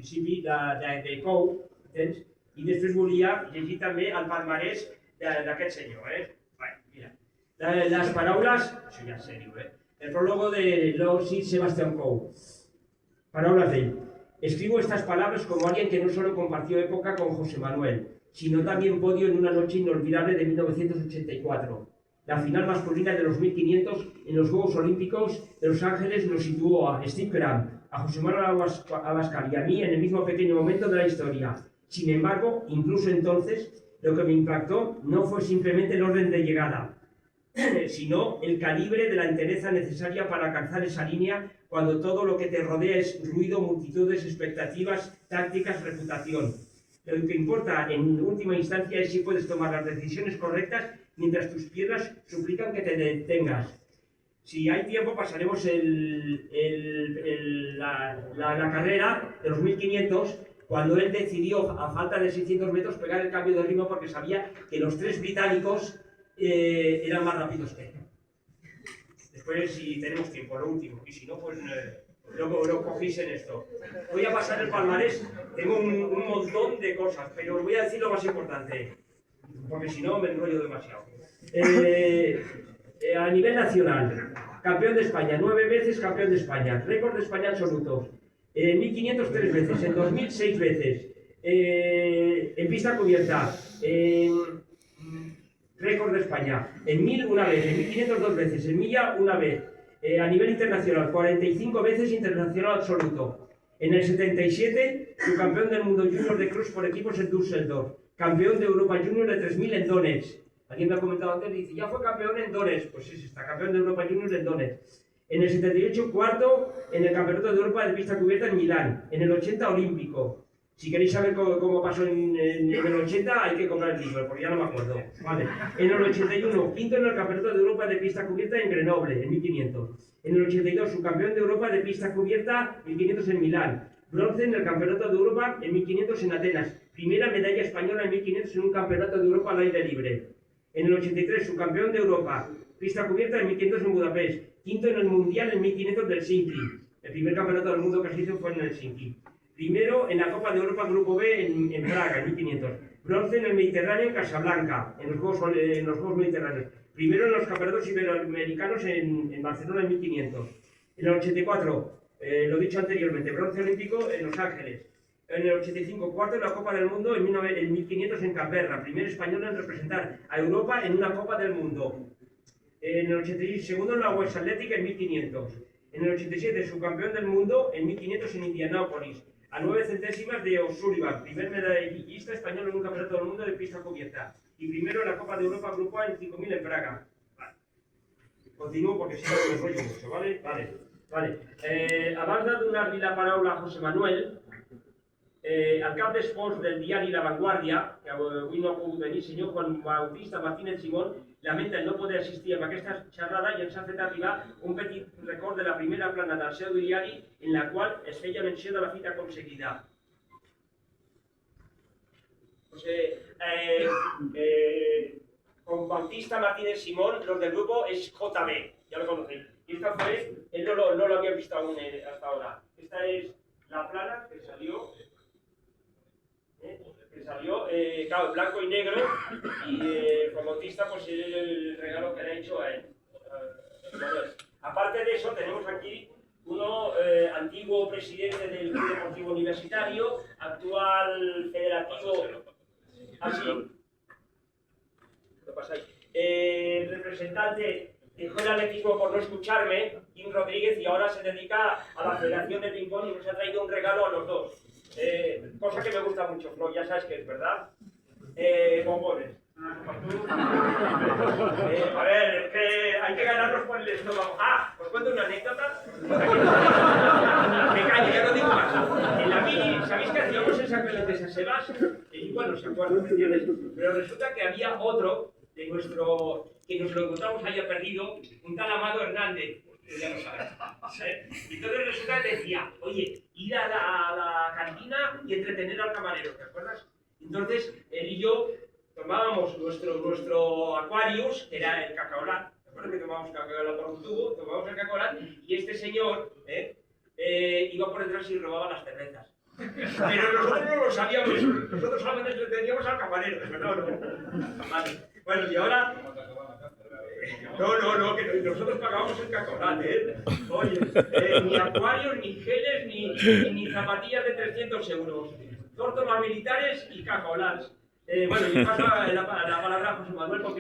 principi de Cou, entens? I després volia llegir també el palmarès d'aquest senyor, Mira, las paraules, això ja és sèrio, el prólogo de Lord Sir Sebastian Coe. Palabras de él. Escribo estas palabras como alguien que no solo compartió época con José Manuel, sino también podio en una noche inolvidable de 1984. La final masculina de los 1500 en los Juegos Olímpicos de Los Ángeles nos situó a Steve Graham, a José Manuel Abascal y a mí en el mismo pequeño momento de la historia. Sin embargo, incluso entonces, lo que me impactó no fue simplemente el orden de llegada, sino el calibre de la entereza necesaria para alcanzar esa línea cuando todo lo que te rodea es ruido, multitudes, expectativas, tácticas, reputación. Lo que importa en última instancia es si puedes tomar las decisiones correctas mientras tus piernas suplican que te detengas. Si hay tiempo pasaremos la carrera de los 1500 cuando él decidió, a falta de 600 metros, pegar el cambio de ritmo porque sabía que los tres británicos eran más rápidos que él. Después, si tenemos tiempo, lo último, y si no, pues lo cogéis en esto. Voy a pasar el palmarés, tengo un montón de cosas, pero os voy a decir lo más importante, porque si no me enrollo demasiado. A nivel nacional, campeón de España, 9 veces campeón de España, récord de España absoluto, en 1500 3 veces, en 2000 6 veces, en pista cubierta, récord de España, en 1000 una vez, en 1500 2 veces, en milla una vez, a nivel internacional, 45 veces internacional absoluto. En el 77, subcampeón del mundo junior de cruz por equipos en Düsseldorf, campeón de Europa junior de 3000 en Donetsk. Alguien me ha comentado antes, dice, ya fue campeón en Donetsk. Pues sí, está campeón de Europa junior en Donetsk. En el 78, cuarto en el Campeonato de Europa de pista cubierta en Milán. En el 80, olímpico. Si queréis saber cómo pasó en el 80, hay que comprar el libro, porque ya no me acuerdo. Vale. En el 81, quinto en el Campeonato de Europa de pista cubierta en Grenoble, en 1500. En el 82, subcampeón de Europa de pista cubierta, 1500 en Milán. Bronce en el Campeonato de Europa en 1500 en Atenas. Primera medalla española en 1500 en un Campeonato de Europa al aire libre. En el 83, subcampeón de Europa, pista cubierta en 1500 en Budapest. Quinto en el Mundial en 1500 de Helsinki. El primer campeonato del mundo que se hizo fue en Helsinki. Primero en la Copa de Europa Grupo B en Praga, en 1500. Bronce en el Mediterráneo en Casablanca, en los Juegos Mediterráneos. Primero en los campeonatos iberoamericanos en Barcelona en 1500. En el 84, lo dicho anteriormente, bronce olímpico en Los Ángeles. En el 85, cuarto en la Copa del Mundo en 1500 en Canberra. Primer español en representar a Europa en una Copa del Mundo. En el 86, segundo en la West Athletic en 1500. En el 87, subcampeón del mundo en 1500 en Indianápolis. A 9 centésimas de O'Sullivan, primer medallista español en un campeonato del mundo de pista cubierta. Y primero en la Copa de Europa Grupo A en 5000 en Praga. Vale. Continúo porque si no me enrollo mucho, ¿vale? Vale. Abans de donar-li la paraula a José Manuel, el cap d'esports del diari La Vanguardia, que avui no ha pogut venir, senyor Juan Bautista Martínez Simón, lamenta el no poder assistir a aquesta xerrada i ens ha fet arribar un petit record de la primera plana del seu diari en la qual es feia menció de la fita aconseguida. Con Bautista Martínez Simón, los del grupo es JB, ya lo conocéis. Y esta fue, él no lo había visto aún hasta ahora. Esta es la plana que salió. Claro, blanco y negro, y con Bautista pues es el regalo que le ha hecho a él. Aparte de eso, tenemos aquí uno antiguo presidente del Club Deportivo Universitario, actual federativo, así, ¿qué pasa ahí? Representante, dejó el atletismo por no escucharme, Kim Rodríguez, y ahora se dedica a la Federación de Ping-Pong y nos ha traído un regalo a los dos. Cosa que me gusta mucho, Flo, ya sabes que es, ¿verdad? Bombones. A ver, es que hay que ganarlos por el estómago. ¿Os cuento una anécdota? Me callo, ya no digo más. En la mini, ¿sabéis que hacíamos en San Clemente San Sebas? Y bueno, se acuerdan, ¿me entiendes? Pero resulta que había otro de nuestro, que nos lo encontramos ahí perdido, un tal Amado Hernández. Ya lo sabes. Y entonces resulta que decía, oye, ir a la cantina y entretener al camarero, ¿te acuerdas? Entonces él y yo tomábamos nuestro Aquarius, que era el cacaolat. ¿Te acuerdas que tomábamos cacaolat por un tubo? Tomábamos el cacaolat y este señor iba por detrás y robaba las cervezas. Pero nosotros no lo sabíamos, nosotros solamente le teníamos al camarero, no. Vale. Bueno, y ahora... No, que nosotros pagábamos el cacaolate, ¿eh? Oye, ni acuarios, ni geles, ni zapatillas de 300 euros. Tórtolas militares y cacaolats. Bueno, y paso la palabra a José Manuel porque...